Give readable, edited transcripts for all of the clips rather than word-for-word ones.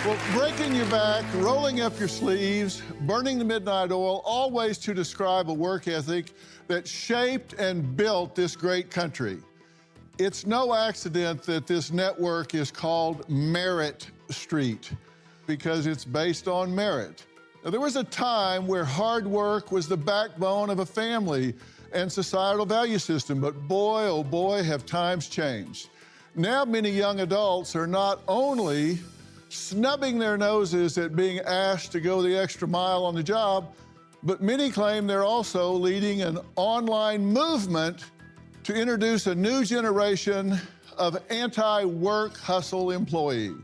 Well, breaking your back, rolling up your sleeves, burning the midnight oil, all ways to describe a work ethic that shaped and built this great country. It's no accident that this network is called Merit Street, because it's based on merit. Now, there was a time where hard work was the backbone of a family and societal value system, but boy, oh boy, have times changed. Now many young adults are not only snubbing their noses at being asked to go the extra mile on the job, but many claim they're also leading an online movement to introduce a new generation of anti-work hustle employee.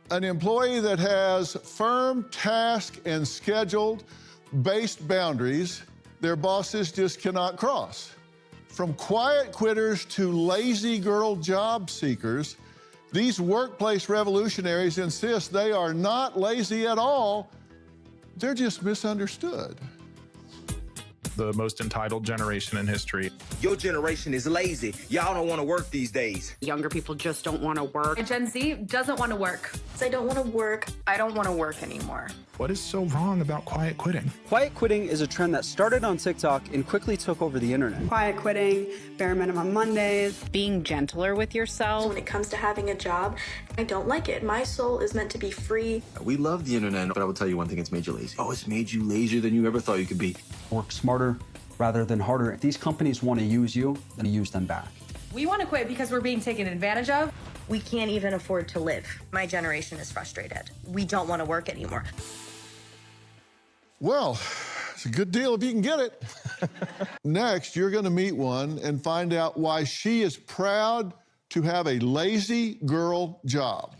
An employee that has firm task and scheduled-based boundaries their bosses just cannot cross. From quiet quitters to lazy girl job seekers, these workplace revolutionaries insist they are not lazy at all, they're just misunderstood. The most entitled generation in history. Your generation is lazy. Y'all don't want to work these days. Younger people just don't want to work. Gen Z doesn't want to work. I don't want to work. I don't want to work anymore. What is so wrong about quiet quitting? Quiet quitting is a trend that started on TikTok and quickly took over the internet. Quiet quitting, bare minimum Mondays. Being gentler with yourself. So when it comes to having a job, I don't like it. My soul is meant to be free. We love the internet, but I will tell you one thing, it's made you lazy. Oh, it's made you lazier than you ever thought you could be. Work smarter rather than harder. If these companies want to use you, then use them back. We want to quit because we're being taken advantage of. We can't even afford to live. My generation is frustrated. We don't want to work anymore. Well, it's a good deal if you can get it. Next, you're going to meet one and find out why she is proud to have a lazy girl job.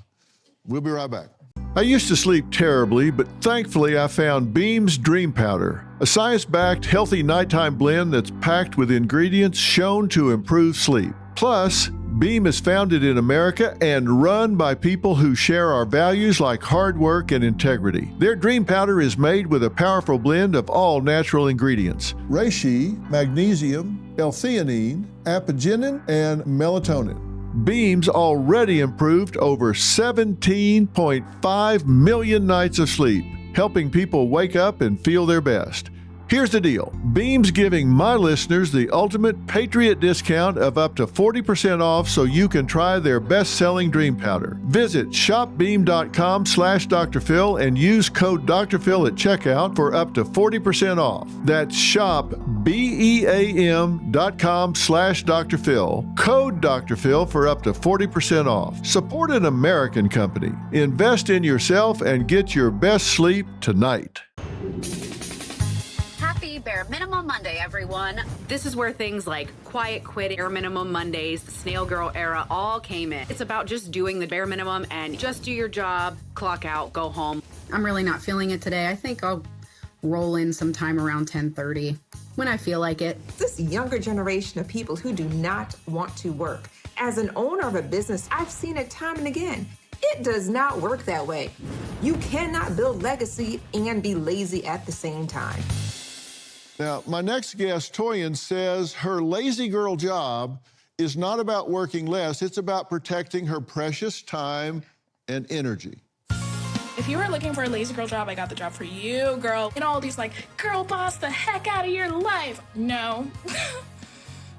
We'll be right back. I used to sleep terribly, but thankfully I found Beam's Dream Powder, a science-backed, healthy nighttime blend that's packed with ingredients shown to improve sleep. Plus, Beam is founded in America and run by people who share our values like hard work and integrity. Their Dream Powder is made with a powerful blend of all natural ingredients: reishi, magnesium, L-theanine, apigenin, and melatonin. Beam's already improved over 17.5 million nights of sleep, helping people wake up and feel their best. Here's the deal. Beam's giving my listeners the ultimate Patriot discount of up to 40% off so you can try their best-selling Dream Powder. Visit shopbeam.com/Dr. Phil and use code Dr. Phil at checkout for up to 40% off. That's shopbeam.com/Dr. Phil. Code Dr. Phil for up to 40% off. Support an American company. Invest in yourself and get your best sleep tonight. Happy Bare Minimum Monday, everyone. This is where things like quiet quitting, bare minimum Mondays, snail girl era all came in. It's about just doing the bare minimum and just do your job, clock out, go home. I'm really not feeling it today. I think I'll roll in sometime around 10:30 when I feel like it. This younger generation of people who do not want to work. As an owner of a business, I've seen it time and again. It does not work that way. You cannot build legacy and be lazy at the same time. Now, my next guest, Toyin, says her lazy girl job is not about working less, it's about protecting her precious time and energy. If you were looking for a lazy girl job, I got the job for you, girl. And all these girl boss the heck out of your life. No.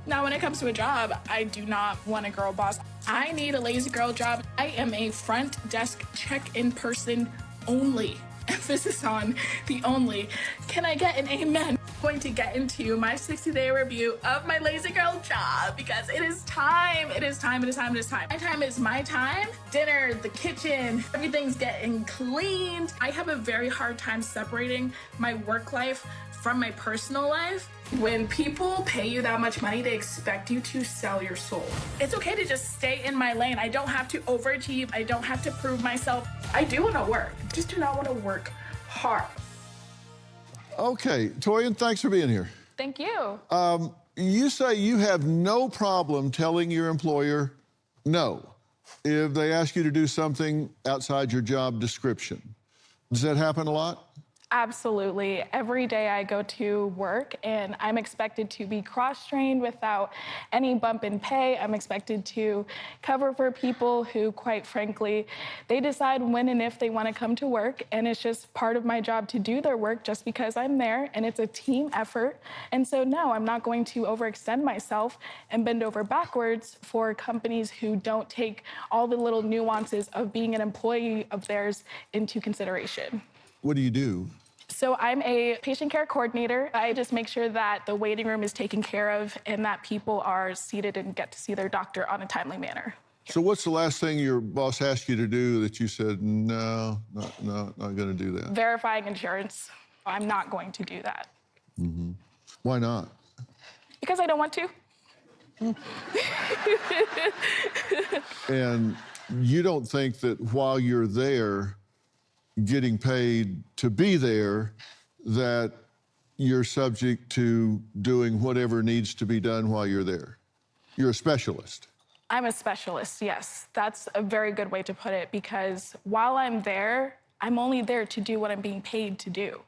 Now, when it comes to a job, I do not want a girl boss. I need a lazy girl job. I am a front desk check-in person only. Emphasis on the only. Can I get an amen? I'm going to get into my 60-day review of my lazy girl job because it is time. It is time. It is time. It is time. My time is my time. Dinner, the kitchen, everything's getting cleaned. I have a very hard time separating my work life from my personal life. When people pay you that much money, they expect you to sell your soul. It's okay to just stay in my lane. I don't have to overachieve. I don't have to prove myself. I do want to work. I just do not want to work hard. Okay, Toyin, thanks for being here. Thank you. You say you have no problem telling your employer no if they ask you to do something outside your job description. Does that happen a lot? Absolutely. Every day I go to work and I'm expected to be cross-trained without any bump in pay. I'm expected to cover for people who, quite frankly, they decide when and if they want to come to work. And it's just part of my job to do their work just because I'm there, and it's a team effort. And so no, I'm not going to overextend myself and bend over backwards for companies who don't take all the little nuances of being an employee of theirs into consideration. What do you do? So I'm a patient care coordinator. I just make sure that the waiting room is taken care of and that people are seated and get to see their doctor on a timely manner. So what's the last thing your boss asked you to do that you said, no, not going to do that? Verifying insurance. I'm not going to do that. Mm-hmm. Why not? Because I don't want to. And you don't think that while you're there, getting paid to be there, that you're subject to doing whatever needs to be done while you're there? You're a specialist. I'm a specialist, yes. That's a very good way to put it, because while I'm there, I'm only there to do what I'm being paid to do.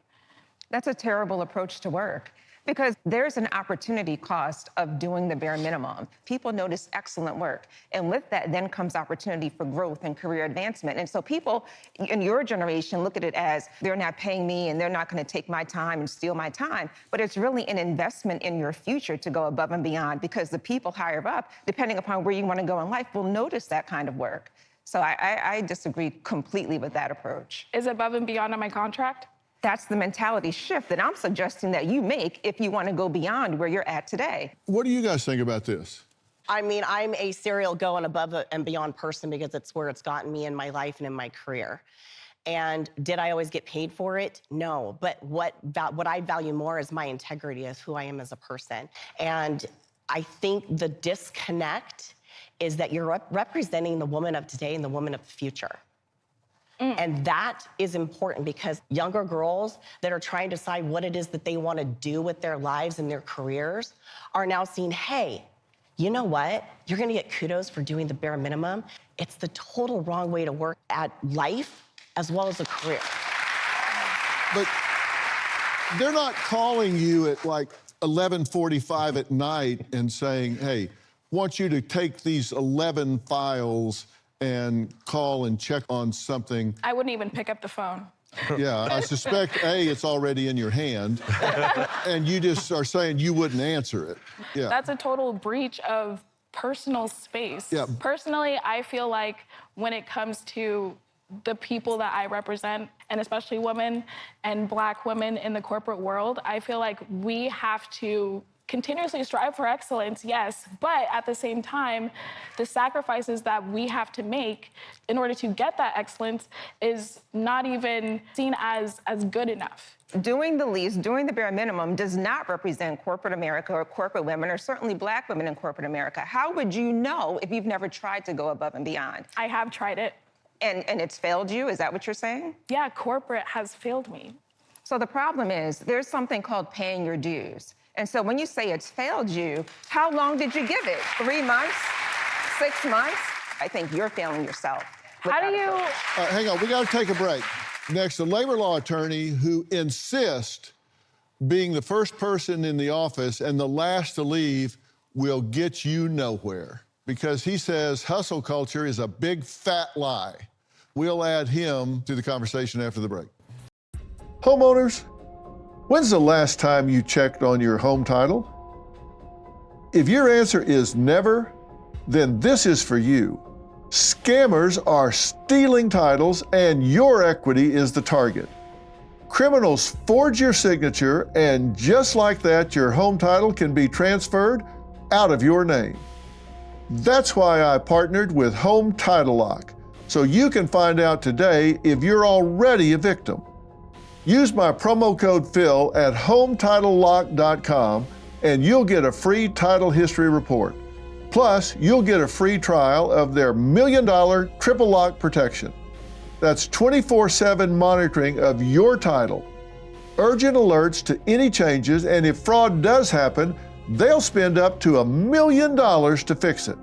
That's a terrible approach to work, because there's an opportunity cost of doing the bare minimum. People notice excellent work, and with that then comes opportunity for growth and career advancement. And so people in your generation look at it as, they're not paying me and they're not going to take my time and steal my time, but it's really an investment in your future to go above and beyond, because the people higher up, depending upon where you want to go in life, will notice that kind of work. So I disagree completely with that approach. Is above and beyond on my contract? That's the mentality shift that I'm suggesting that you make if you want to go beyond where you're at today. What do you guys think about this? I mean, I'm a serial going above and beyond person because it's where it's gotten me in my life and in my career. And did I always get paid for it? No. But what I value more is my integrity of who I am as a person. And I think the disconnect is that you're representing the woman of today and the woman of the future. And that is important, because younger girls that are trying to decide what it is that they want to do with their lives and their careers are now seeing, hey, you know what? You're going to get kudos for doing the bare minimum. It's the total wrong way to work at life as well as a career. But they're not calling you at like 11:45 at night and saying, hey, want you to take these 11 files and call and check on something. I wouldn't even pick up the phone. Yeah, I suspect, A, it's already in your hand, and you just are saying you wouldn't answer it. Yeah. That's a total breach of personal space. Yeah. Personally, I feel like when it comes to the people that I represent, and especially women and Black women in the corporate world, I feel like we have to continuously strive for excellence, yes, but at the same time, the sacrifices that we have to make in order to get that excellence is not even seen as good enough. Doing the least, doing the bare minimum does not represent corporate America or corporate women, or certainly Black women in corporate America. How would you know if you've never tried to go above and beyond? I have tried it. And it's failed you? Is that what you're saying? Yeah, corporate has failed me. So the problem is there's something called paying your dues. And so when you say it's failed you, how long did you give it? 3 months? 6 months? I think you're failing yourself. How do you... Hang on, we got to take a break. Next, a labor law attorney who insists being the first person in the office and the last to leave will get you nowhere, because he says hustle culture is a big fat lie. We'll add him to the conversation after the break. Homeowners, when's the last time you checked on your home title? If your answer is never, then this is for you. Scammers are stealing titles, and your equity is the target. Criminals forge your signature, and just like that, your home title can be transferred out of your name. That's why I partnered with Home Title Lock, so you can find out today if you're already a victim. Use my promo code Phil at HometitleLock.com and you'll get a free title history report. Plus, you'll get a free trial of their $1 million triple lock protection. That's 24/7 monitoring of your title. Urgent alerts to any changes, and if fraud does happen, they'll spend up to $1 million to fix it.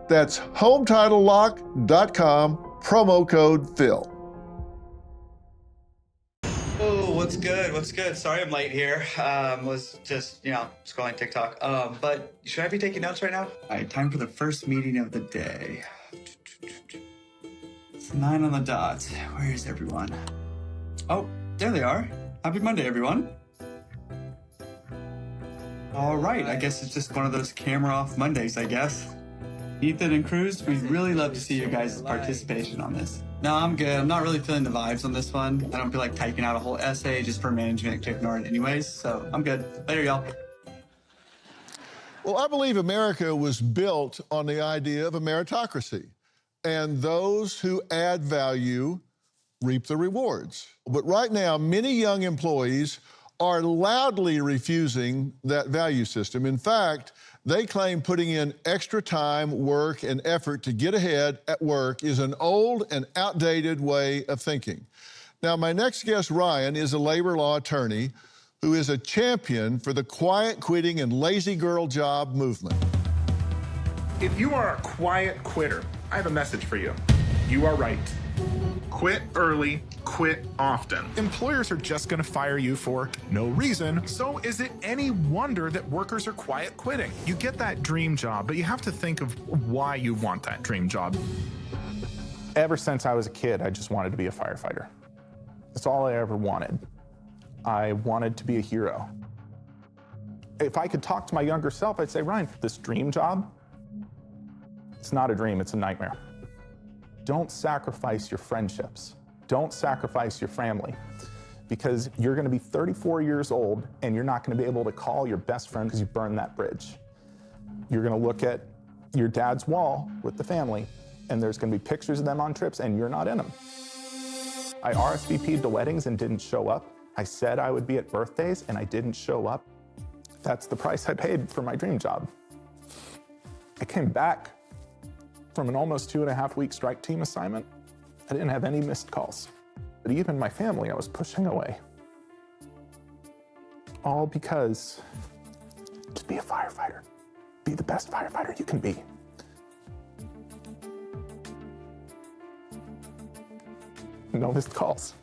That's HometitleLock.com, promo code Phil. Oh, What's good? What's good? Sorry I'm late here. Was just, scrolling TikTok. But should I be taking notes right now? All right, time for the first meeting of the day. It's 9 on the dot. Where is everyone? Oh, there they are. Happy Monday, everyone. All right, I guess it's just one of those camera off Mondays, I guess. Ethan and Cruz, we'd really love to see your guys' participation on this. No, I'm good. I'm not really feeling the vibes on this one. I don't feel like typing out a whole essay just for management to ignore it anyways, so I'm good. Later, y'all. Well, I believe America was built on the idea of a meritocracy, and those who add value reap the rewards. But right now, many young employees are loudly refusing that value system. In fact, they claim putting in extra time, work, and effort to get ahead at work is an old and outdated way of thinking. Now, my next guest, Ryan, is a labor law attorney who is a champion for the quiet quitting and lazy girl job movement. If you are a quiet quitter, I have a message for you. You are right. Quit early, quit often. Employers are just going to fire you for no reason. So is it any wonder that workers are quiet quitting? You get that dream job, but you have to think of why you want that dream job. Ever since I was a kid, I just wanted to be a firefighter. That's all I ever wanted. I wanted to be a hero. If I could talk to my younger self, I'd say, Ryan, this dream job, it's not a dream, it's a nightmare. Don't sacrifice your friendships. Don't sacrifice your family, because you're going to be 34 years old and you're not going to be able to call your best friend because you burned that bridge. You're going to look at your dad's wall with the family and there's going to be pictures of them on trips and you're not in them. I RSVP'd to weddings and didn't show up. I said I would be at birthdays and I didn't show up. That's the price I paid for my dream job. I came back from an almost 2.5-week strike team assignment. I didn't have any missed calls. But even my family, I was pushing away. All because just be a firefighter. Be the best firefighter you can be. No missed calls.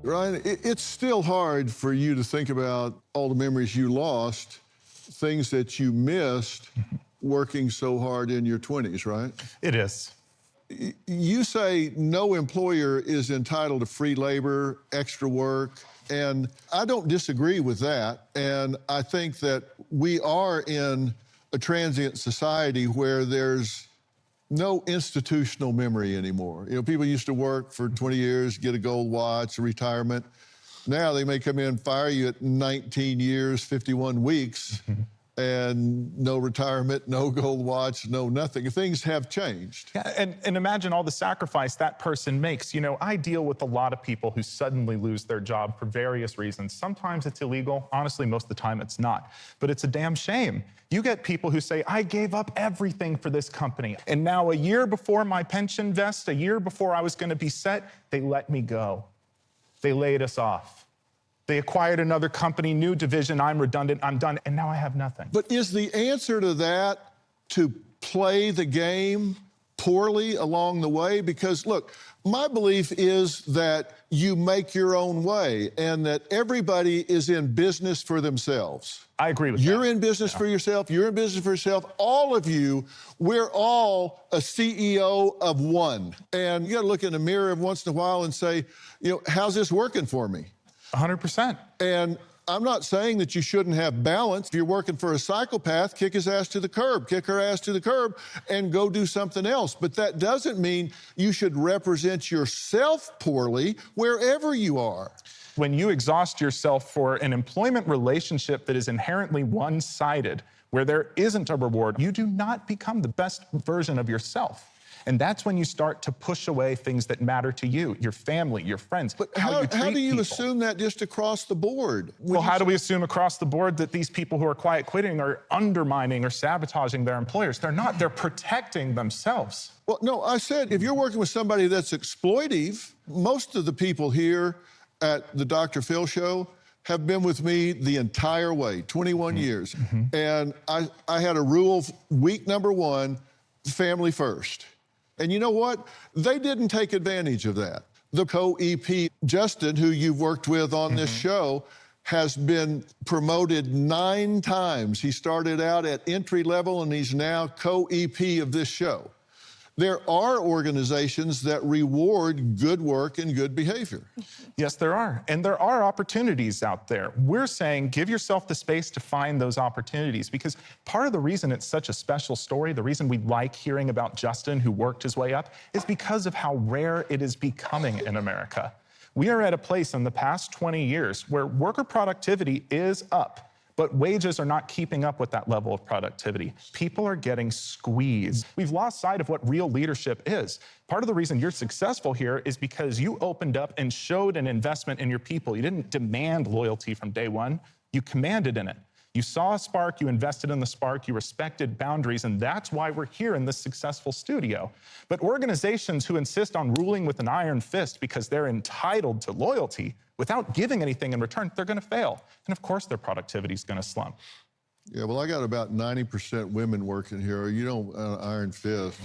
Ryan, it's still hard for you to think about all the memories you lost, things that you missed working so hard in your 20s, right? It is. You say no employer is entitled to free labor, extra work, and I don't disagree with that. And I think that we are in a transient society where there's no institutional memory anymore. People used to work for 20 years, get a gold watch, a retirement. Now they may come in, fire you at 19 years, 51 weeks, and no retirement, no gold watch, no nothing. Things have changed. Yeah, and imagine all the sacrifice that person makes. I deal with a lot of people who suddenly lose their job for various reasons. Sometimes it's illegal. Honestly, most of the time it's not. But it's a damn shame. You get people who say, I gave up everything for this company. And now a year before my pension vest, a year before I was going to be set, they let me go. They laid us off. They acquired another company, new division, I'm redundant, I'm done, and now I have nothing. But is the answer to that to play the game poorly along the way? Because look, my belief is that you make your own way and that everybody is in business for themselves. I agree with You're that. in business for yourself, you're in business for yourself, all of you, we're all a CEO of one. And you gotta look in the mirror every once in a while and say, how's this working for me? 100%. And I'm not saying that you shouldn't have balance. If you're working for a psychopath, kick his ass to the curb, kick her ass to the curb, and go do something else. But that doesn't mean you should represent yourself poorly wherever you are. When you exhaust yourself for an employment relationship that is inherently one-sided, where there isn't a reward, you do not become the best version of yourself. And that's when you start to push away things that matter to you, your family, your friends, but how you treat how do you people. assume that just across the board? Well, how do we assume across the board that these people who are quiet quitting are undermining or sabotaging their employers? They're not. They're protecting themselves. Well, no, I said if you're working with somebody that's exploitive, most of the people here at the Dr. Phil Show have been with me the entire way, 21 years. And I had a rule, week number 1, family first. And you know what? They didn't take advantage of that. The co-EP, Justin, who you've worked with on this show, has been promoted 9 times. He started out at entry level and he's now co-EP of this show. There are organizations that reward good work and good behavior. Yes, there are. And there are opportunities out there. We're saying give yourself the space to find those opportunities, because part of the reason it's such a special story, the reason we like hearing about Justin, who worked his way up, is because of how rare it is becoming in America. We are at a place in the past 20 years where worker productivity is up, but wages are not keeping up with that level of productivity. People are getting squeezed. We've lost sight of what real leadership is. Part of the reason you're successful here is because you opened up and showed an investment in your people. You didn't demand loyalty from day one. You commanded in it. You saw a spark, you invested in the spark, you respected boundaries, and that's why we're here in this successful studio. But organizations who insist on ruling with an iron fist because they're entitled to loyalty without giving anything in return, they're gonna fail. And of course their productivity is gonna slump. Yeah, well, I got about 90% women working here. You don't iron fist.